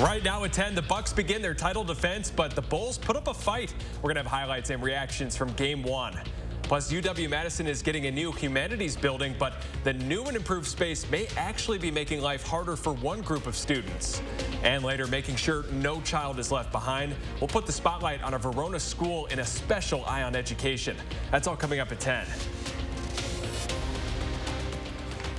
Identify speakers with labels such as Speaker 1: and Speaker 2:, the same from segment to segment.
Speaker 1: Right now at 10, the Bucks begin their title defense, but the Bulls put up a fight. We're going to have highlights and reactions from Game 1. Plus, UW-Madison is getting a new humanities building, but the new and improved space may actually be making life harder for one group of students. And later, making sure no child is left behind. We'll put the spotlight on a Verona school in a special eye on education. That's all coming up at 10.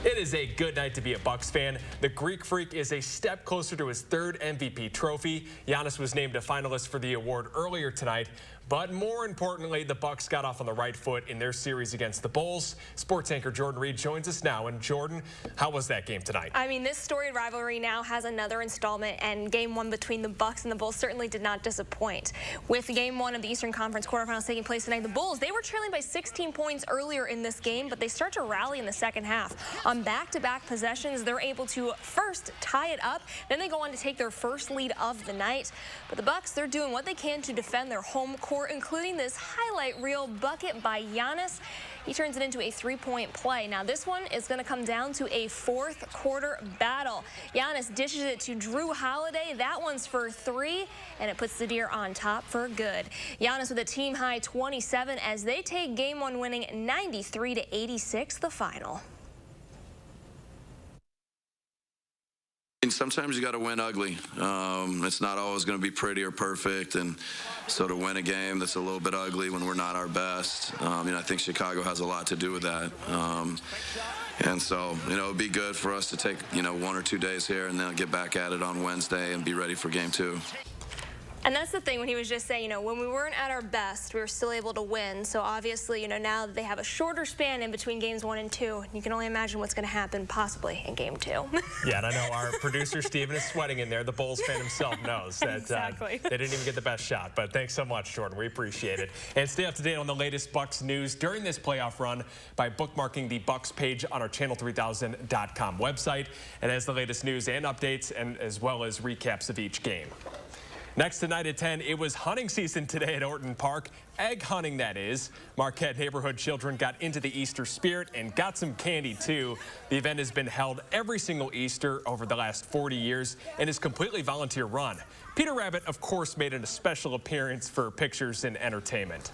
Speaker 1: It is a good night to be a Bucks fan. The Greek Freak is a step closer to his third MVP trophy. Giannis was named a finalist for the award earlier tonight. But more importantly, the Bucks got off on the right foot in their series against the Bulls. Sports anchor Jordan Reed joins us now. And Jordan, how was that game tonight?
Speaker 2: I mean, this storied rivalry now has another installment, and Game 1 between the Bucks and the Bulls certainly did not disappoint. With Game 1 of the Eastern Conference quarterfinals taking place tonight, the Bulls, they were trailing by 16 points earlier in this game, but they start to rally in the second half. On back-to-back possessions, they're able to first tie it up, then they go on to take their first lead of the night. But the Bucks, they're doing what they can to defend their home court, including this highlight reel bucket by Giannis. He turns it into a three-point play. Now this one is going to come down to a fourth quarter battle. Giannis dishes it to Drew Holiday. That one's for three, and it puts the Deer on top for good. Giannis with a team high 27 as they take Game 1 winning 93-86 the final.
Speaker 3: Sometimes you got to win ugly. It's not always going to be pretty or perfect, and so to win a game that's a little bit ugly when we're not our best, I think Chicago has a lot to do with that. And so, it'd be good for us to take, 1 or 2 days here and then get back at it on Wednesday and be ready for Game 2.
Speaker 2: And that's the thing when he was just saying, when we weren't at our best, we were still able to win. So obviously, now that they have a shorter span in between games 1 and 2, you can only imagine what's going to happen possibly in Game 2.
Speaker 1: Yeah, and I know our producer Steven is sweating in there. The Bulls fan himself knows that
Speaker 2: exactly.
Speaker 1: They didn't even get the best shot. But thanks so much, Jordan. We appreciate it. And stay up to date on the latest Bucks news during this playoff run by bookmarking the Bucks page on our channel3000.com website. It has the latest news and updates, and as well as recaps of each game. Next tonight at 10, it was hunting season today at Orton Park. Egg hunting, that is. Marquette neighborhood children got into the Easter spirit and got some candy, too. The event has been held every single Easter over the last 40 years and is completely volunteer run. Peter Rabbit, of course, made a special appearance for pictures and entertainment.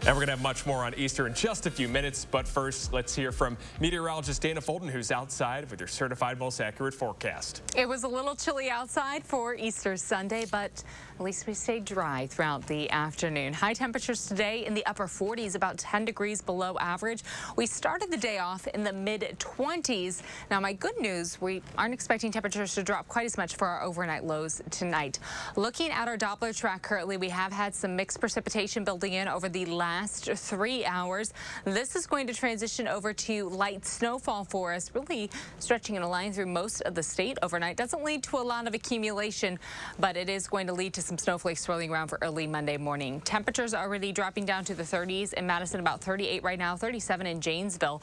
Speaker 1: And we're going to have much more on Easter in just a few minutes. But first, let's hear from meteorologist Dana Fulton, who's outside with your certified most accurate forecast.
Speaker 4: It was a little chilly outside for Easter Sunday, but at least we stayed dry throughout the afternoon. High temperatures today in the upper 40s, about 10 degrees below average. We started the day off in the mid-20s. Now, my good news, we aren't expecting temperatures to drop quite as much for our overnight lows tonight. Looking at our Doppler track currently, we have had some mixed precipitation building in over the last 3 hours. This is going to transition over to light snowfall for us, really stretching in a line through most of the state overnight. Doesn't lead to a lot of accumulation, but it is going to lead to some snowflakes swirling around for early Monday morning. Temperatures already dropping down to the 30s in Madison, about 38 right now, 37 in Janesville.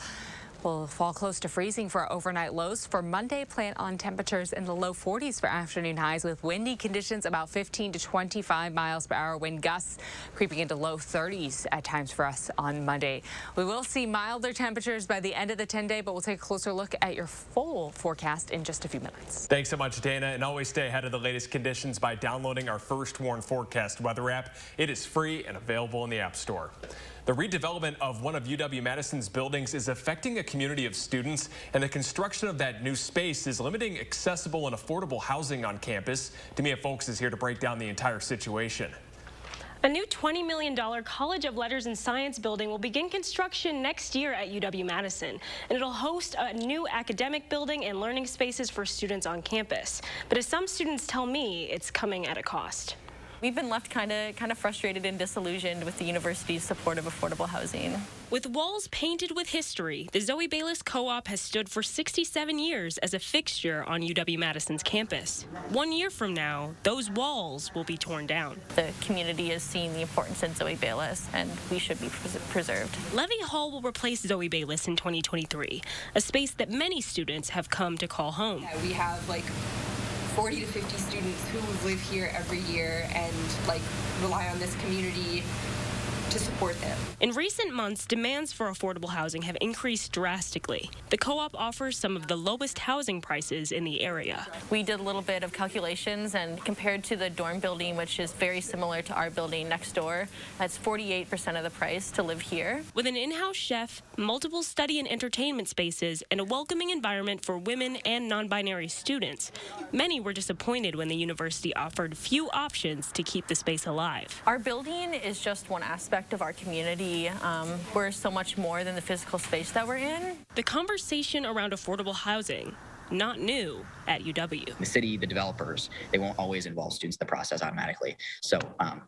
Speaker 4: Will fall close to freezing for our overnight lows. For Monday, plan on temperatures in the low 40s for afternoon highs with windy conditions about 15 to 25 miles per hour. Wind gusts creeping into low 30s at times for us on Monday. We will see milder temperatures by the end of the 10-day, but we'll take a closer look at your full forecast in just a few minutes.
Speaker 1: Thanks so much, Dana. And always stay ahead of the latest conditions by downloading our First Warn Forecast weather app. It is free and available in the App Store. The redevelopment of one of UW-Madison's buildings is affecting a community of students, and the construction of that new space is limiting accessible and affordable housing on campus. Demia Folks is here to break down the entire situation.
Speaker 5: A new $20 million College of Letters and Science building will begin construction next year at UW-Madison, and it'll host a new academic building and learning spaces for students on campus. But as some students tell me, it's coming at a cost.
Speaker 6: We've been left kind of frustrated and disillusioned with the university's support of affordable housing.
Speaker 5: With walls painted with history, the Zoe Baylis Co-op has stood for 67 years as a fixture on UW-Madison's campus. 1 year from now, those walls will be torn down.
Speaker 6: The community is seeing the importance in Zoe Baylis, and we should be preserved.
Speaker 5: Levee Hall will replace Zoe Baylis in 2023, a space that many students have come to call home.
Speaker 7: Yeah, we have 40 to 50 students who live here every year and rely on this community to support them.
Speaker 5: In recent months, demands for affordable housing have increased drastically. The co-op offers some of the lowest housing prices in the area.
Speaker 6: We did a little bit of calculations, and compared to the dorm building, which is very similar to our building next door, that's 48% of the price to live here.
Speaker 5: With an in-house chef, multiple study and entertainment spaces, and a welcoming environment for women and non-binary students, many were disappointed when the university offered few options to keep the space alive.
Speaker 6: Our building is just one aspect of our community. We're so much more than the physical space that we're in.
Speaker 5: The conversation around affordable housing, not new at UW.
Speaker 8: The city, the developers, they won't always involve students in the process automatically. So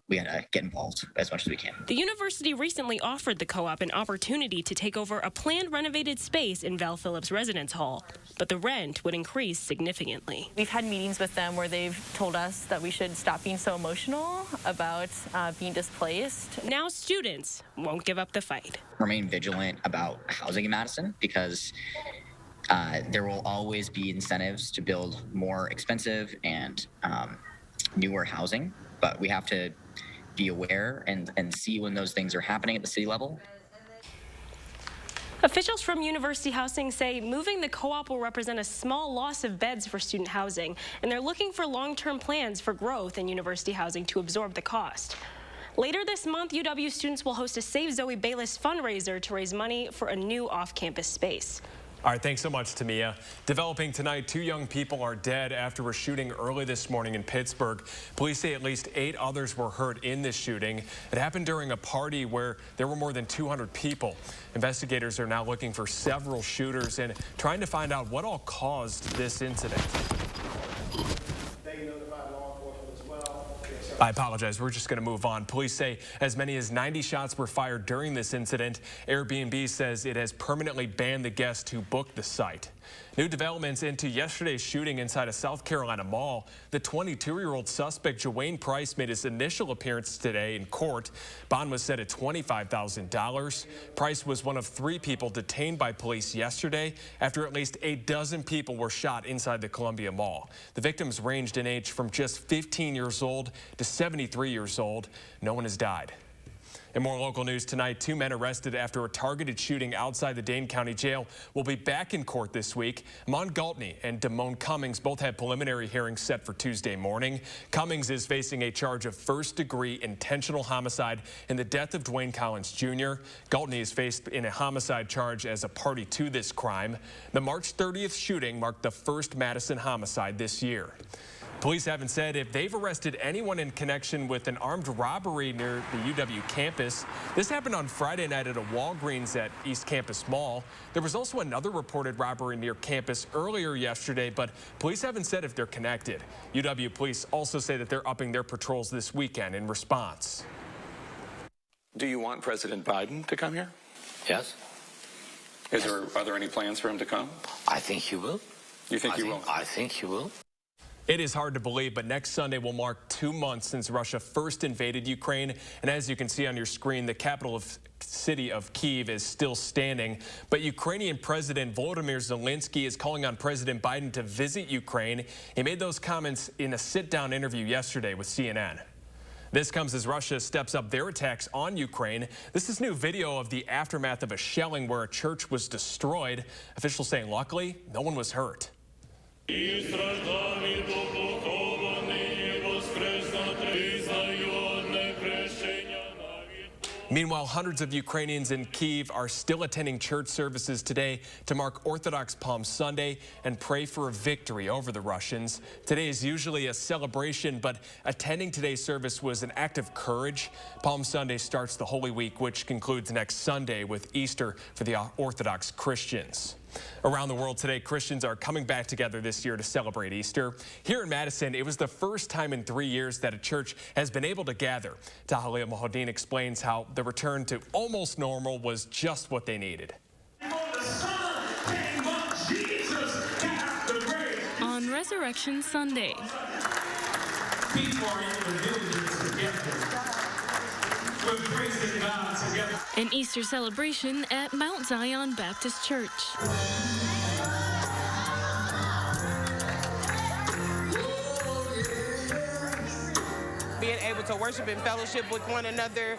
Speaker 8: we had to get involved as much as we can.
Speaker 5: The university recently offered the co-op an opportunity to take over a planned renovated space in Val Phillips Residence Hall, but the rent would increase significantly.
Speaker 6: We've had meetings with them where they've told us that we should stop being so emotional about being displaced.
Speaker 5: Now students won't give up the fight.
Speaker 8: Remain vigilant about housing in Madison because there will always be incentives to build more expensive and newer housing, but we have to be aware and see when those things are happening at the city level.
Speaker 5: Officials from University Housing say moving the co-op will represent a small loss of beds for student housing, and they're looking for long-term plans for growth in university housing to absorb the cost. Later this month, UW students will host a Save Zoe Baylis fundraiser to raise money for a new off-campus space.
Speaker 1: All right, thanks so much, Tamia. Developing tonight, 2 young people are dead after a shooting early this morning in Pittsburgh. Police say at least 8 others were hurt in this shooting. It happened during a party where there were more than 200 people. Investigators are now looking for several shooters and trying to find out what all caused this incident. I apologize. We're just going to move on. Police say as many as 90 shots were fired during this incident. Airbnb says it has permanently banned the guests who booked the site. New developments into yesterday's shooting inside a South Carolina mall. The 22-year-old suspect, Jawayne Price, made his initial appearance today in court. Bond was set at $25,000. Price was one of 3 people detained by police yesterday after at least 8 dozen people were shot inside the Columbia Mall. The victims ranged in age from just 15 years old to 73 years old. No one has died. In more local news tonight, 2 men arrested after a targeted shooting outside the Dane County Jail will be back in court this week. Amon Galtney and Damone Cummings both have preliminary hearings set for Tuesday morning. Cummings is facing a charge of first-degree intentional homicide in the death of Dwayne Collins Jr. Galtney is faced in a homicide charge as a party to this crime. The March 30th shooting marked the first Madison homicide this year. Police haven't said if they've arrested anyone in connection with an armed robbery near the UW campus. This happened on Friday night at a Walgreens at East Campus Mall. There was also another reported robbery near campus earlier yesterday, but police haven't said if they're connected. UW police also say that they're upping their patrols this weekend in response.
Speaker 9: Do you want President Biden to come here?
Speaker 10: Yes.
Speaker 9: Are there any plans for him to come?
Speaker 10: I think he will.
Speaker 9: You think he will?
Speaker 10: I think he will.
Speaker 1: It is hard to believe, but next Sunday will mark 2 months since Russia first invaded Ukraine. And as you can see on your screen, the capital city of Kyiv is still standing. But Ukrainian President Volodymyr Zelensky is calling on President Biden to visit Ukraine. He made those comments in a sit-down interview yesterday with CNN. This comes as Russia steps up their attacks on Ukraine. This is new video of the aftermath of a shelling where a church was destroyed. Officials saying luckily, no one was hurt. Meanwhile, hundreds of Ukrainians in Kyiv are still attending church services today to mark Orthodox Palm Sunday and pray for a victory over the Russians. Today is usually a celebration, but attending today's service was an act of courage. Palm Sunday starts the Holy Week, which concludes next Sunday with Easter for the Orthodox Christians. Around the world today, Christians are coming back together this year to celebrate Easter. Here in Madison, it was the first time in 3 years that a church has been able to gather. Tahalia Mohodin explains how the return to almost normal was just what they needed.
Speaker 11: On Resurrection Sunday, an Easter celebration at Mount Zion Baptist Church.
Speaker 6: We
Speaker 12: being able to worship and fellowship with one another.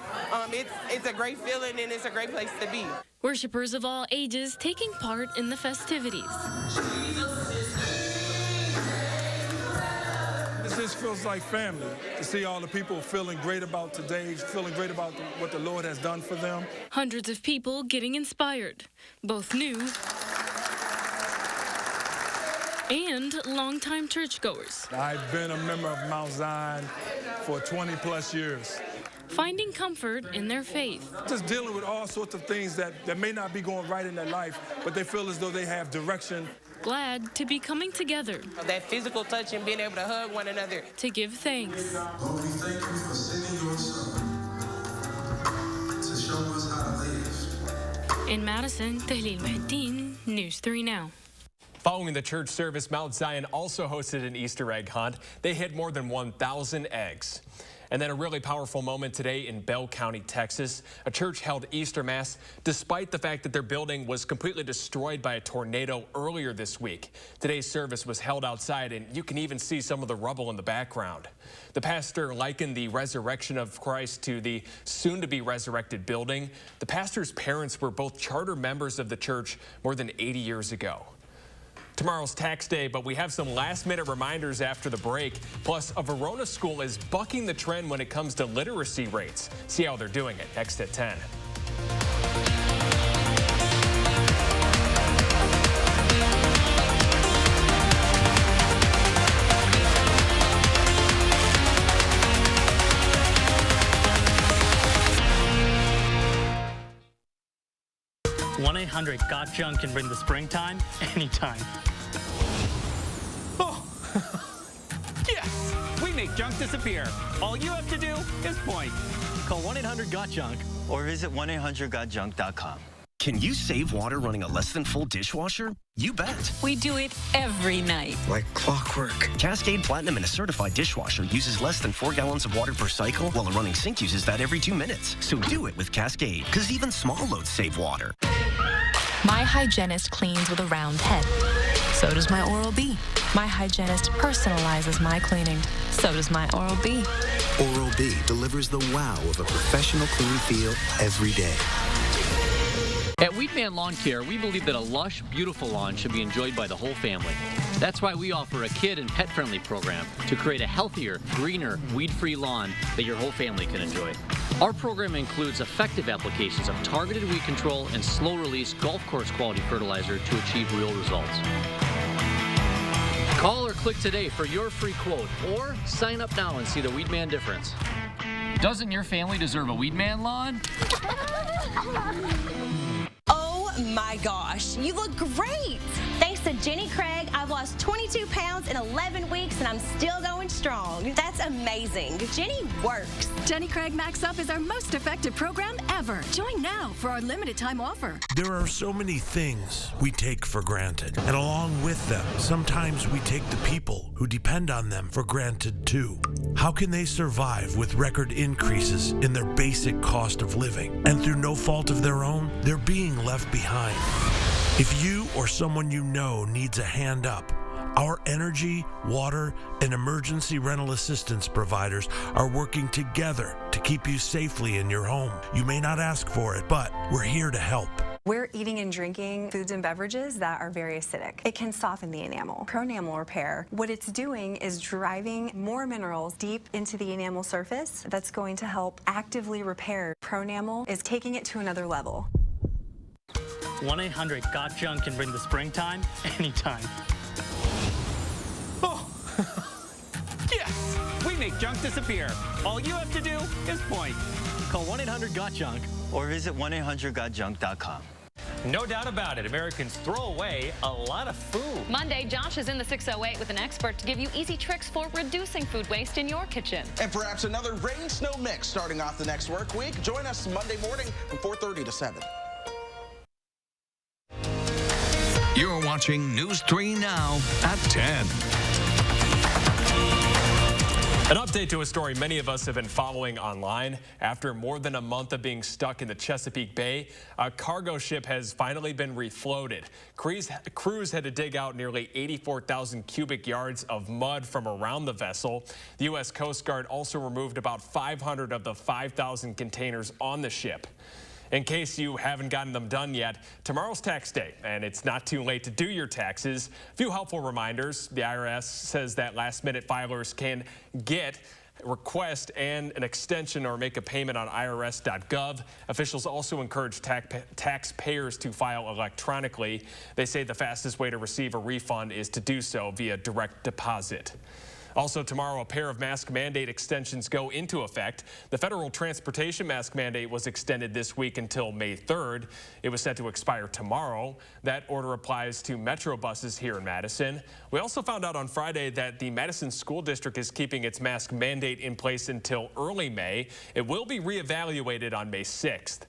Speaker 12: It's a great feeling, and it's a great place to be.
Speaker 11: Worshippers of all ages taking part in the festivities.
Speaker 13: This feels like family, to see all the people feeling great about today, feeling great about what the Lord has done for them.
Speaker 11: Hundreds of people getting inspired, both new and longtime churchgoers.
Speaker 13: I've been a member of Mount Zion for 20+ years.
Speaker 11: Finding comfort in their faith.
Speaker 13: Just dealing with all sorts of things that may not be going right in their life, but they feel as though they have direction.
Speaker 11: Glad to be coming together.
Speaker 12: That physical touch and being able to hug one another.
Speaker 11: To give thanks.
Speaker 14: Lord, we thank you for sending your son to show us how to live.
Speaker 11: In Madison, Tahlil Mahdeen, News 3 Now.
Speaker 1: Following the church service, Mount Zion also hosted an Easter egg hunt. They hid more than 1,000 eggs. And then a really powerful moment today in Bell County, Texas. A church held Easter Mass despite the fact that their building was completely destroyed by a tornado earlier this week. Today's service was held outside, and you can even see some of the rubble in the background. The pastor likened the resurrection of Christ to the soon-to-be resurrected building. The pastor's parents were both charter members of the church more than 80 years ago. Tomorrow's tax day, but we have some last-minute reminders after the break. Plus, a Verona school is bucking the trend when it comes to literacy rates. See how they're doing it next at 10.
Speaker 15: (1-800-GOT-JUNK) can bring the springtime anytime.
Speaker 16: Oh, yes! We make junk disappear. All you have to do is point. Call 1-800-GOT-JUNK
Speaker 17: or visit 1-800-GOT-JUNK.com.
Speaker 18: Can you save water running a less than full dishwasher? You bet.
Speaker 19: We do it every night.
Speaker 18: Like clockwork. Cascade Platinum in a certified dishwasher uses less than 4 gallons of water per cycle, while a running sink uses that every 2 minutes. So do it with Cascade, because even small loads save water.
Speaker 20: My hygienist cleans with a round head. So does my Oral-B. My hygienist personalizes my cleaning. So does my Oral-B.
Speaker 21: Oral-B delivers the wow of a professional clean feel every day.
Speaker 22: At Weedman Lawn Care, we believe that a lush, beautiful lawn should be enjoyed by the whole family. That's why we offer a kid and pet-friendly program to create a healthier, greener, weed-free lawn that your whole family can enjoy. Our program includes effective applications of targeted weed control and slow-release golf course quality fertilizer to achieve real results. Call or click today for your free quote, or sign up now and see the Weedman difference. Doesn't your family deserve a Weedman lawn?
Speaker 23: Oh my gosh, you look great! Thanks to Jenny Craig, I've lost 22 pounds in 11 weeks and I'm still going strong. That's amazing. Jenny works.
Speaker 24: Jenny Craig Max Up is our most effective program ever. Join now for our limited time offer.
Speaker 25: There are so many things we take for granted, and along with them, sometimes we take the people who depend on them for granted too. How can they survive with record increases in their basic cost of living? And through no fault of their own, they're being left behind. If you or someone you know needs a hand up, our energy, water, and emergency rental assistance providers are working together to keep you safely in your home. You may not ask for it, but we're here to help.
Speaker 26: We're eating and drinking foods and beverages that are very acidic. It can soften the enamel. Pronamel repair, what it's doing is driving more minerals deep into the enamel surface that's going to help actively repair. Pronamel is taking it to another level.
Speaker 15: 1-800-GOT-JUNK can bring the springtime anytime.
Speaker 16: Oh, yes! We make junk disappear. All you have to do is point. Call 1-800-GOT-JUNK
Speaker 17: or visit 1-800-GOT-JUNK.com.
Speaker 27: No doubt about it, Americans throw away a lot of food.
Speaker 28: Monday, Josh is in the 608 with an expert to give you easy tricks for reducing food waste in your kitchen.
Speaker 29: And perhaps another rain-snow mix starting off the next work week. Join us Monday morning from 4:30 to 7.
Speaker 30: You're watching News 3 Now at 10.
Speaker 1: An update to a story many of us have been following online. After more than a month of being stuck in the Chesapeake Bay, a cargo ship has finally been refloated. Crews had to dig out nearly 84,000 cubic yards of mud from around the vessel. The U.S. Coast Guard also removed about 500 of the 5,000 containers on the ship. In case you haven't gotten them done yet, tomorrow's tax day, and it's not too late to do your taxes. A few helpful reminders. The IRS says that last-minute filers can request an extension or make a payment on irs.gov. Officials also encourage taxpayers to file electronically. They say the fastest way to receive a refund is to do so via direct deposit. Also tomorrow, a pair of mask mandate extensions go into effect. The federal transportation mask mandate was extended this week until May 3rd. It was set to expire tomorrow. That order applies to Metro buses here in Madison. We also found out on Friday that the Madison School District is keeping its mask mandate in place until early May. It will be reevaluated on May 6th.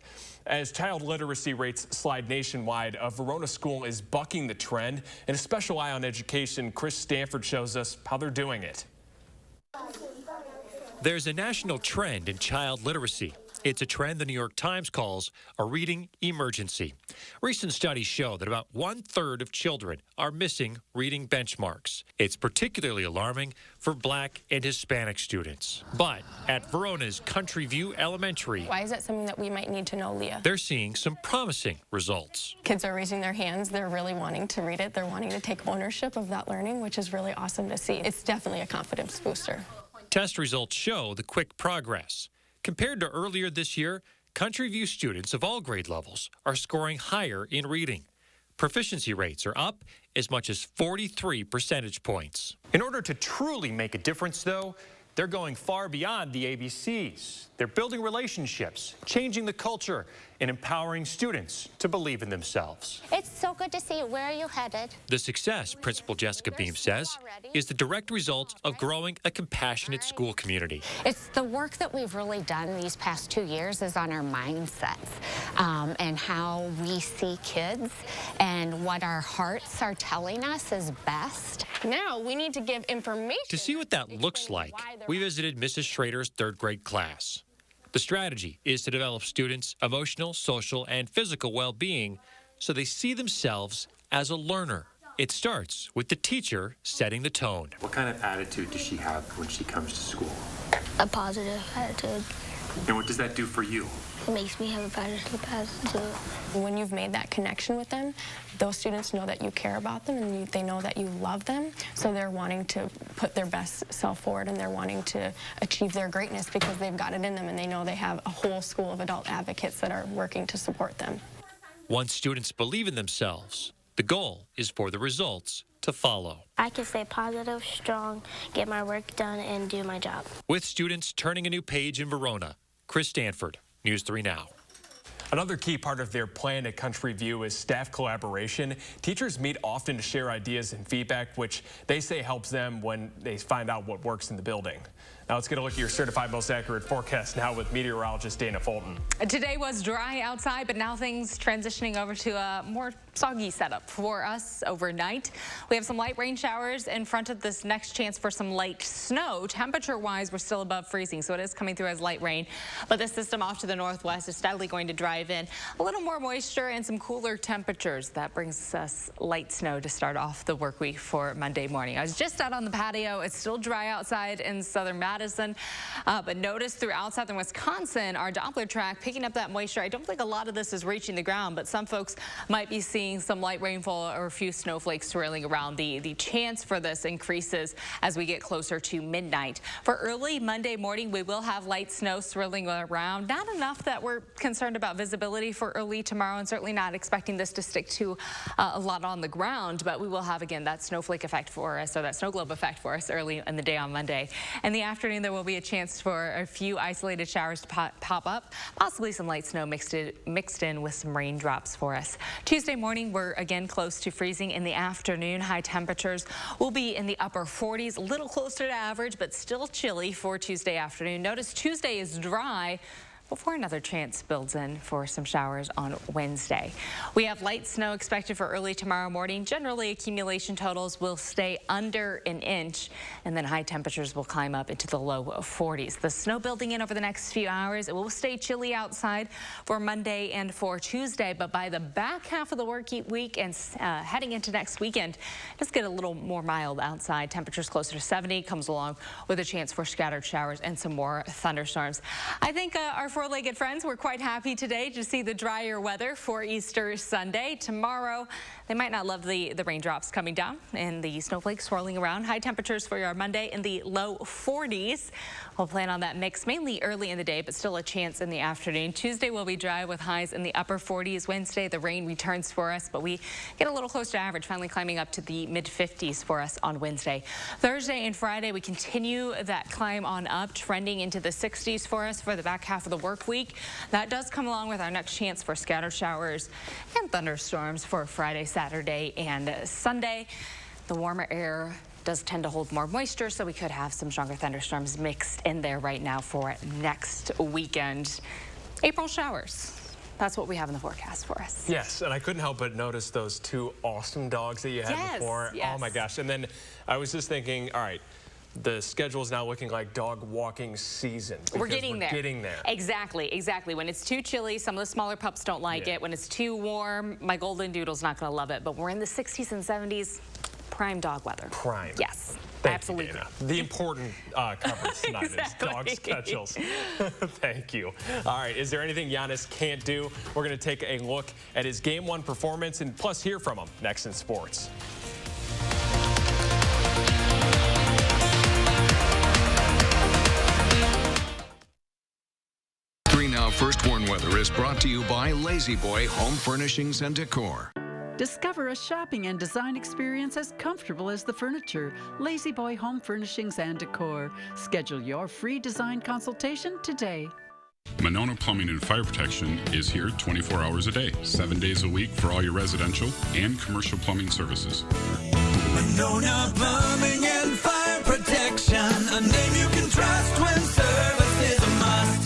Speaker 1: As child literacy rates slide nationwide, a Verona school is bucking the trend. In a special eye on education, Chris Stanford shows us how they're doing it.
Speaker 2: There's a national trend in child literacy. It's a trend the New York Times calls a reading emergency. Recent studies show that about 1/3 of children are missing reading benchmarks. It's particularly alarming for Black and Hispanic students. But at Verona's Country View Elementary,
Speaker 3: why is that something that we might need to know, Leah?
Speaker 2: They're seeing some promising results.
Speaker 3: Kids are raising their hands. They're really wanting to read it. They're wanting to take ownership of that learning, which is really awesome to see. It's definitely a confidence booster.
Speaker 2: Test results show the quick progress. Compared to earlier this year, Country View students of all grade levels are scoring higher in reading. Proficiency rates are up as much as 43 percentage points.
Speaker 4: In order to truly make a difference, though, they're going far beyond the ABCs. They're building relationships, changing the culture, and empowering students to believe in themselves.
Speaker 5: It's so good to see. Where are you headed?
Speaker 2: The success, Principal Jessica Beam says, is the direct result of growing a compassionate school community.
Speaker 5: It's the work that we've really done these past 2 years is on our mindsets and how we see kids and what our hearts are telling us is best.
Speaker 3: Now we need to give information.
Speaker 2: To see what that looks like, we visited Mrs. Schrader's 3rd grade class. The strategy is to develop students' emotional, social, and physical well-being so they see themselves as a learner. It starts with the teacher setting the tone.
Speaker 6: What kind of attitude does she have when she comes to school?
Speaker 5: A positive attitude.
Speaker 6: And what does that do for you?
Speaker 5: It makes me have a positive attitude.
Speaker 3: When you've made that connection with them, those students know that you care about them and they know that you love them. So they're wanting to put their best self forward and they're wanting to achieve their greatness because they've got it in them and they know they have a whole school of adult advocates that are working to support them.
Speaker 2: Once students believe in themselves, the goal is for the results to follow.
Speaker 5: I can stay positive, strong, get my work done, and do my job.
Speaker 2: With students turning a new page in Verona, Chris Stanford, News 3 Now.
Speaker 1: Another key part of their plan at Country View is staff collaboration. Teachers meet often to share ideas and feedback, which they say helps them when they find out what works in the building. Now let's get a look at your certified most accurate forecast now with meteorologist Dana Fulton.
Speaker 7: Today was dry outside, but now things transitioning over to a more soggy setup for us overnight. We have some light rain showers in front of this next chance for some light snow. Temperature-wise, we're still above freezing, so it is coming through as light rain. But this system off to the northwest is steadily going to drive in a little more moisture and some cooler temperatures. That brings us light snow to start off the work week for Monday morning. I was just out on the patio. It's still dry outside in southern Madison, but notice throughout southern Wisconsin, our Doppler track picking up that moisture. I don't think a lot of this is reaching the ground, but some folks might be seeing some light rainfall or a few snowflakes swirling around. The chance for this increases as we get closer to midnight. For early Monday morning, we will have light snow swirling around. Not enough that we're concerned about visibility for early tomorrow, and certainly not expecting this to stick to a lot on the ground, but we will have, again, that snowflake effect for us, or that snow globe effect for us early in the day on Monday. In the afternoon, there will be a chance for a few isolated showers to pop up, possibly some light snow mixed in with some raindrops for us. Tuesday morning, we're again close to freezing in the afternoon. High temperatures will be in the upper 40s, a little closer to average, but still chilly for Tuesday afternoon. Notice Tuesday is dry, before another chance builds in for some showers on Wednesday. We have light snow expected for early tomorrow morning. Generally, accumulation totals will stay under an inch, and then high temperatures will climb up into the low 40s. The snow building in over the next few hours. It will stay chilly outside for Monday and for Tuesday, but by the back half of the work week and heading into next weekend, just get a little more mild outside. Temperatures closer to 70 comes along with a chance for scattered showers and some more thunderstorms. I think our four-legged friends were quite happy today to see the drier weather for Easter Sunday. Tomorrow, they might not love the raindrops coming down and the snowflakes swirling around. High temperatures for your Monday in the low 40s. We'll plan on that mix mainly early in the day, but still a chance in the afternoon. Tuesday will be dry with highs in the upper 40s. Wednesday, the rain returns for us, but we get a little close to average, finally climbing up to the mid-50s for us on Wednesday. Thursday and Friday, we continue that climb on up, trending into the 60s for us for the back half of the work week. That does come along with our next chance for scattered showers and thunderstorms for Friday, Saturday, and Sunday. The warmer air does tend to hold more moisture, so we could have some stronger thunderstorms mixed in there right now for next weekend. April showers. That's what we have in the forecast for us.
Speaker 1: Yes, and I couldn't help but notice those two awesome dogs that you had before.
Speaker 7: Yes.
Speaker 1: Oh my gosh. And then I was just thinking, all right, the schedule is now looking like dog walking season.
Speaker 7: We're getting there.
Speaker 1: Getting there.
Speaker 7: Exactly. When it's too chilly, some of the smaller pups don't like it. When it's too warm, my golden doodle's not going to love it. But we're in the 60s and 70s, prime dog weather.
Speaker 1: Prime.
Speaker 7: Yes.
Speaker 1: Thank
Speaker 7: absolutely.
Speaker 1: You, Dana. The important coverage tonight is dog schedules. Thank you. All right, is there anything Giannis can't do? We're going to take a look at his Game 1 performance and plus hear from him next in sports.
Speaker 30: Now First Warn Weather is brought to you by Lazy Boy Home Furnishings and Decor.
Speaker 8: Discover a shopping and design experience as comfortable as the furniture. Lazy Boy Home Furnishings and Decor. Schedule your free design consultation today.
Speaker 9: Monona Plumbing and Fire Protection is here 24 hours a day, 7 days a week for all your residential and commercial plumbing services.
Speaker 10: Monona Plumbing and Fire Protection, a name you can trust when service is a must.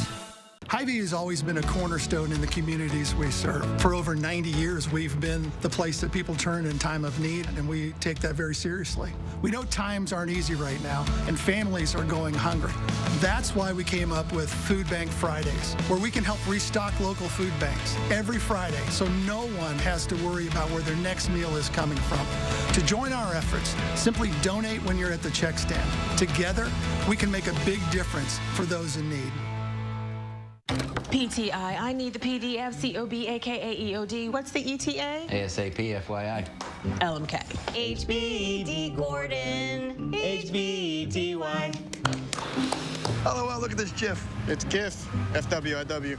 Speaker 11: Hy-Vee has always been a cornerstone in the communities we serve. For over 90 years, we've been the place that people turn in time of need, and we take that very seriously. We know times aren't easy right now, and families are going hungry. That's why we came up with Food Bank Fridays, where we can help restock local food banks every Friday, so no one has to worry about where their next meal is coming from. To join our efforts, simply donate when you're at the check stand. Together, we can make a big difference for those in need.
Speaker 12: PTI, I need the PDF, COB, AKA EOD. What's the ETA?
Speaker 13: ASAP, FYI.
Speaker 12: LMK. HBD Gordon. HBDY.
Speaker 14: LOL, look at this GIF. It's GIF, FWIW.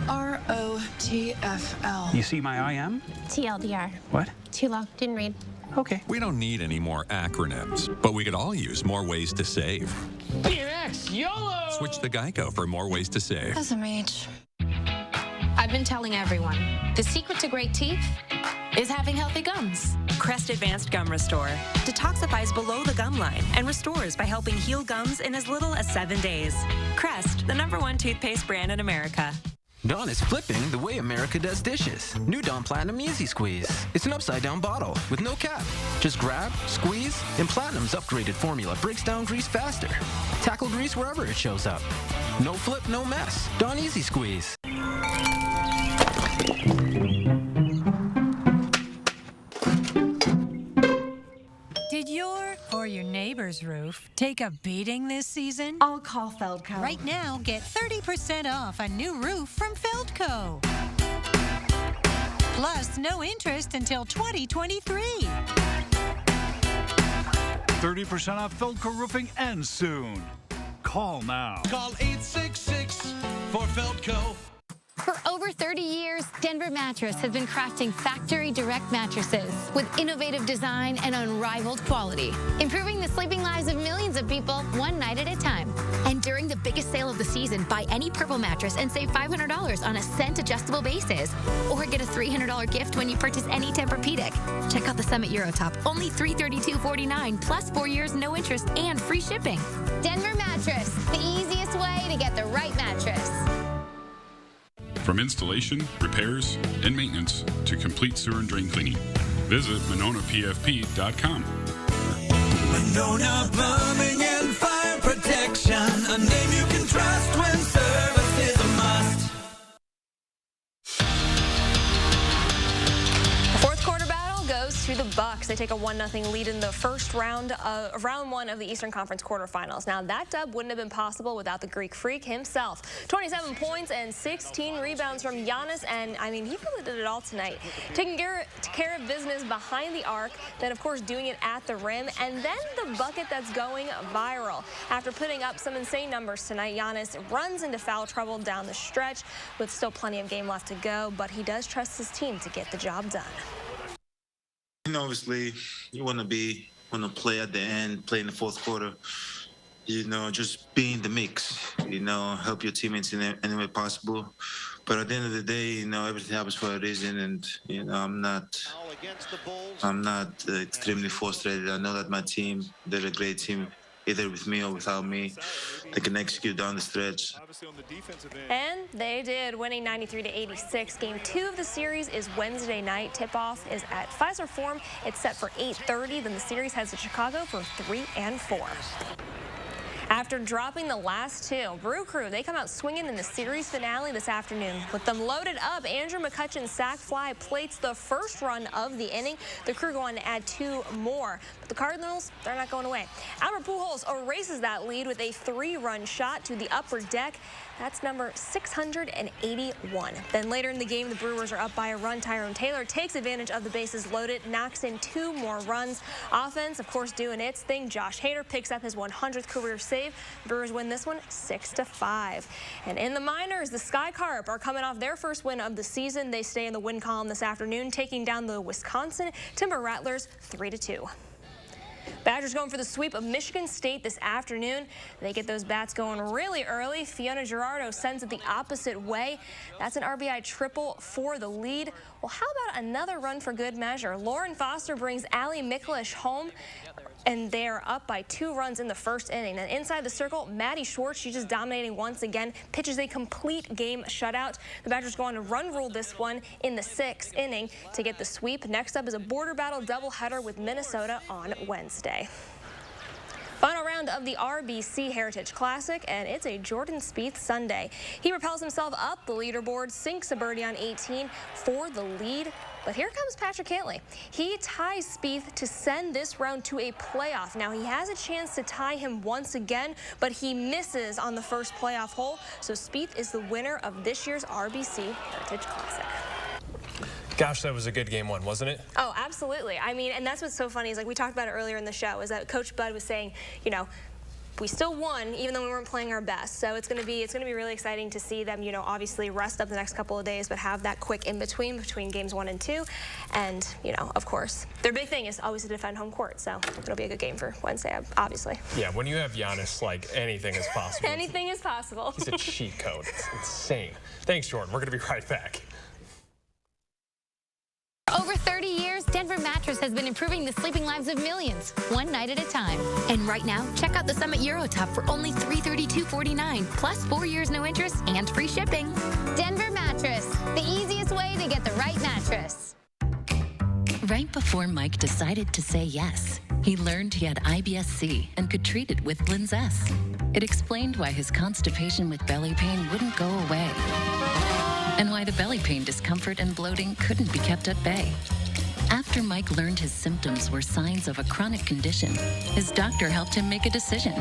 Speaker 12: ROTFL.
Speaker 14: You see my IM?
Speaker 18: TLDR.
Speaker 14: What?
Speaker 18: Too long, didn't read.
Speaker 14: Okay.
Speaker 19: We don't need any more acronyms, but we could all use more ways to save.
Speaker 12: BMX, YOLO!
Speaker 19: Switch to Geico for more ways to save.
Speaker 18: SMH. I've been telling everyone, the secret to great teeth is having healthy gums.
Speaker 20: Crest Advanced Gum Restore detoxifies below the gum line and restores by helping heal gums in as little as 7 days. Crest, the #1 toothpaste brand in America.
Speaker 31: Dawn is flipping the way America does dishes. New Dawn Platinum Easy Squeeze. It's an upside-down bottle with no cap. Just grab, squeeze, and Platinum's upgraded formula breaks down grease faster. Tackle grease wherever it shows up. No flip, no mess. Dawn Easy Squeeze.
Speaker 32: Did your or your neighbor's roof take a beating this season?
Speaker 23: I'll call Feldco.
Speaker 32: Right now, get 30% off a new roof from Feldco. Plus, no interest until 2023.
Speaker 33: 30% off Feldco roofing ends soon. Call now.
Speaker 34: Call 866 for Feldco.
Speaker 35: For over 30 years, Denver Mattress has been crafting factory direct mattresses with innovative design and unrivaled quality, improving the sleeping lives of millions of people one night at a time. And during the biggest sale of the season, buy any Purple mattress and save $500 on a cent adjustable basis, or get a $300 gift when you purchase any Tempur-Pedic. Check out the Summit Eurotop, only $332.49 plus 4 years no interest and free shipping. Denver Mattress, the easiest way to get the right mattress.
Speaker 9: From installation, repairs, and maintenance to complete sewer and drain cleaning. Visit MononaPFP.com.
Speaker 10: Monona Plumbing and Fire Protection, a name you can trust when service is a must.
Speaker 3: The fourth quarter battle goes to the Bucks. They take a 1-0 lead in the first round one of the Eastern Conference quarterfinals. Now, that dub wouldn't have been possible without the Greek Freak himself. 27 points and 16 rebounds from Giannis, and I mean, he really did it all tonight. Taking care of business behind the arc, then of course doing it at the rim, and then the bucket that's going viral. After putting up some insane numbers tonight, Giannis runs into foul trouble down the stretch with still plenty of game left to go, but he does trust his team to get the job done.
Speaker 4: And obviously, you want to play at the end, play in the fourth quarter. You know, just be in the mix. You know, help your teammates in any way possible. But at the end of the day, you know, everything happens for a reason, and you know, I'm not extremely frustrated. I know that my team, they're a great team, either with me or without me. They can execute down the stretch.
Speaker 3: And they did, winning 93-86. Game 2 of the series is Wednesday night. Tip-off is at Pfizer Forum. It's set for 8:30. Then the series heads to Chicago for 3 and 4. After dropping the last two, Brew Crew, they come out swinging in the series finale this afternoon. With them loaded up, Andrew McCutcheon's sac fly plates the first run of the inning. The Crew go on to add 2 more. But the Cardinals, they're not going away. Albert Pujols erases that lead with a 3-run shot to the upper deck. That's number 681. Then later in the game, the Brewers are up by a run. Tyrone Taylor takes advantage of the bases loaded, knocks in 2 more runs. Offense, of course, doing its thing. Josh Hader picks up his 100th career save. Brewers win this one 6-5. And in the minors, the Sky Carp are coming off their first win of the season. They stay in the win column this afternoon, taking down the Wisconsin Timber Rattlers 3-2. Badgers going for the sweep of Michigan State this afternoon. They get those bats going really early. Fiona Girardo sends it the opposite way. That's an RBI triple for the lead. Well, how about another run for good measure? Lauren Foster brings Allie Miklish home, and they're up by 2 runs in the first inning. Then inside the circle, Maddie Schwartz, she's just dominating once again, pitches a complete game shutout. The Badgers go on to run rule this one in the 6th inning to get the sweep. Next up is a border battle doubleheader with Minnesota on Wednesday. Final round of the RBC Heritage Classic, and it's a Jordan Spieth Sunday. He propels himself up the leaderboard, sinks a birdie on 18 for the lead. But here comes Patrick Cantlay. He ties Spieth to send this round to a playoff. Now, he has a chance to tie him once again, but he misses on the first playoff hole. So Spieth is the winner of this year's RBC Heritage Classic.
Speaker 1: Gosh, that was a good game 1, wasn't it?
Speaker 3: Oh, absolutely. I mean, and that's what's so funny is, like we talked about it earlier in the show, is that Coach Bud was saying, you know, we still won even though we weren't playing our best. So it's going to be really exciting to see them, you know, obviously rest up the next couple of days, but have that quick in between games 1 and 2. And, you know, of course, their big thing is always to defend home court. So it'll be a good game for Wednesday, obviously.
Speaker 1: Yeah, when you have Giannis, like, anything is possible.
Speaker 3: Anything is possible.
Speaker 1: He's a cheat code. It's insane. Thanks, Jordan. We're going to be right back.
Speaker 35: Over 30 years, Denver Mattress has been improving the sleeping lives of millions, one night at a time. And right now, check out the Summit Eurotop for only $332.49, plus 4 years no interest and free shipping. Denver Mattress, the easiest way to get the right mattress.
Speaker 6: Right before Mike decided to say yes, he learned he had IBS-C and could treat it with Linzess. It explained why his constipation with belly pain wouldn't go away, and why the belly pain, discomfort, and bloating couldn't be kept at bay. After Mike learned his symptoms were signs of a chronic condition, his doctor helped him make a decision.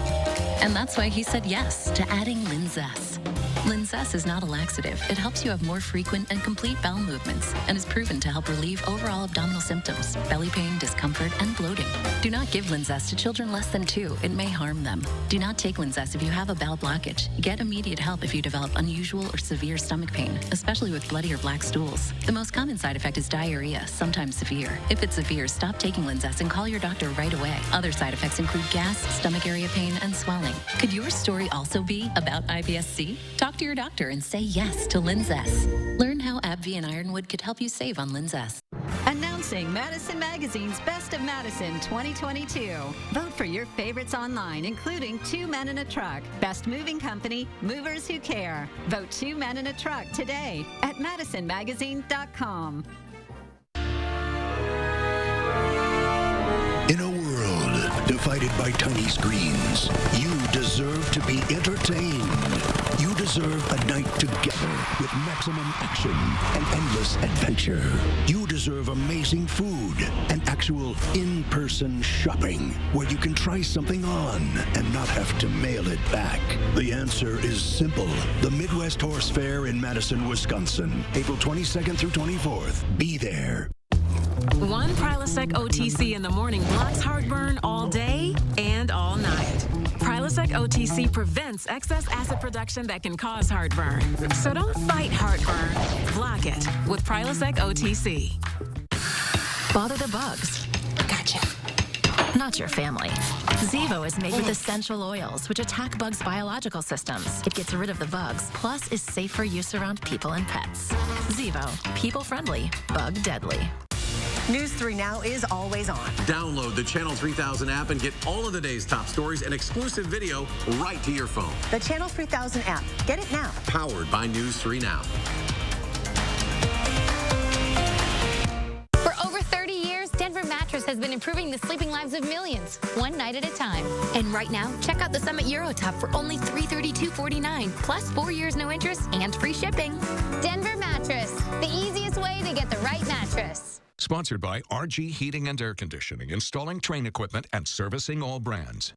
Speaker 6: And that's why he said yes to adding Linzess. Linzess is not a laxative. It helps you have more frequent and complete bowel movements and is proven to help relieve overall abdominal symptoms, belly pain, discomfort, and bloating. Do not give Linzess to children less than 2. It may harm them. Do not take Linzess if you have a bowel blockage. Get immediate help if you develop unusual or severe stomach pain, especially with bloody or black stools. The most common side effect is diarrhea, sometimes severe. If it's severe, stop taking Linzess and call your doctor right away. Other side effects include gas, stomach area pain, and swelling. Could your story also be about IBS-C? Talk to your doctor and say yes to Linzess. Learn how AbbVie and Ironwood could help you save on Linzess.
Speaker 2: Announcing Madison Magazine's Best of Madison 2022. Vote for your favorites online, including Two Men in a Truck, Best Moving Company, Movers Who Care. Vote Two Men in a Truck today at madisonmagazine.com.
Speaker 5: In a world divided by tiny screens, you deserve to be entertained. You deserve a night together with maximum action and endless adventure. You deserve amazing food and actual in-person shopping where you can try something on and not have to mail it back. The answer is simple. The Midwest Horse Fair in Madison, Wisconsin, April 22nd through 24th. Be there.
Speaker 20: One Prilosec OTC in the morning blocks heartburn all day and all night. Prilosec OTC prevents excess acid production that can cause heartburn. So don't fight heartburn, block it with Prilosec OTC. Bother the bugs. Gotcha. Not your family. Zevo is made with essential oils, which attack bugs' biological systems. It gets rid of the bugs, plus is safe for use around people and pets. Zevo, people-friendly, bug-deadly.
Speaker 7: News 3 Now is always on.
Speaker 13: Download the Channel 3000 app and get all of the day's top stories and exclusive video right to your phone.
Speaker 7: The Channel 3000 app. Get it now.
Speaker 13: Powered by News 3 Now.
Speaker 35: For over 30 years, Denver Mattress has been improving the sleeping lives of millions, one night at a time. And right now, check out the Summit Eurotop for only $332.49, plus 4 years no interest and free shipping. Denver Mattress, the easiest way to get the right mattress.
Speaker 30: Sponsored by RG Heating and Air Conditioning, installing train equipment and servicing all brands.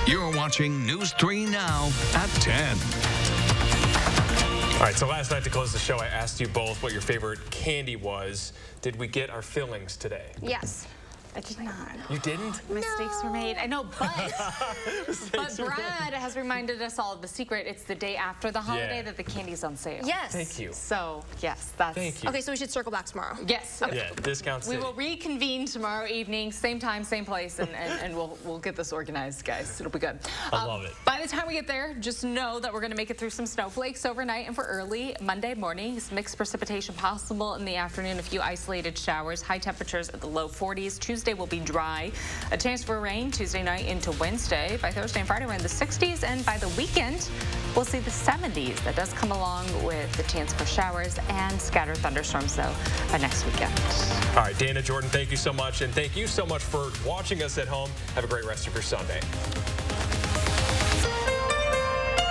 Speaker 30: You're watching News 3 Now at 10.
Speaker 1: All right, so last night to close the show, I asked you both what your favorite candy was. Did we get our fillings today?
Speaker 3: Yes.
Speaker 12: I did not.
Speaker 1: You didn't?
Speaker 12: Mistakes were made. I know, but Brad has reminded us all of the secret. It's the day after the holiday that the candy's on sale.
Speaker 3: Yes.
Speaker 1: Thank you.
Speaker 12: So, yes, that's...
Speaker 1: Thank you.
Speaker 3: Okay, so we should circle back tomorrow.
Speaker 12: Yes.
Speaker 1: Okay. Yeah, discounts.
Speaker 12: We will reconvene tomorrow evening, same time, same place, and we'll get this organized, guys. It'll be good.
Speaker 1: I love it.
Speaker 12: By the time we get there, just know that we're going to make it through some snowflakes overnight and for early Monday morning. Mixed precipitation possible in the afternoon, a few isolated showers, high temperatures at the low 40s. Tuesday will be dry. A chance for rain Tuesday night into Wednesday. By Thursday and Friday, we're in the 60s, and by the weekend, we'll see the 70s. That does come along with the chance for showers and scattered thunderstorms, though, by next weekend.
Speaker 1: All right, Dana, Jordan, thank you so much, and thank you so much for watching us at home. Have a great rest of your Sunday.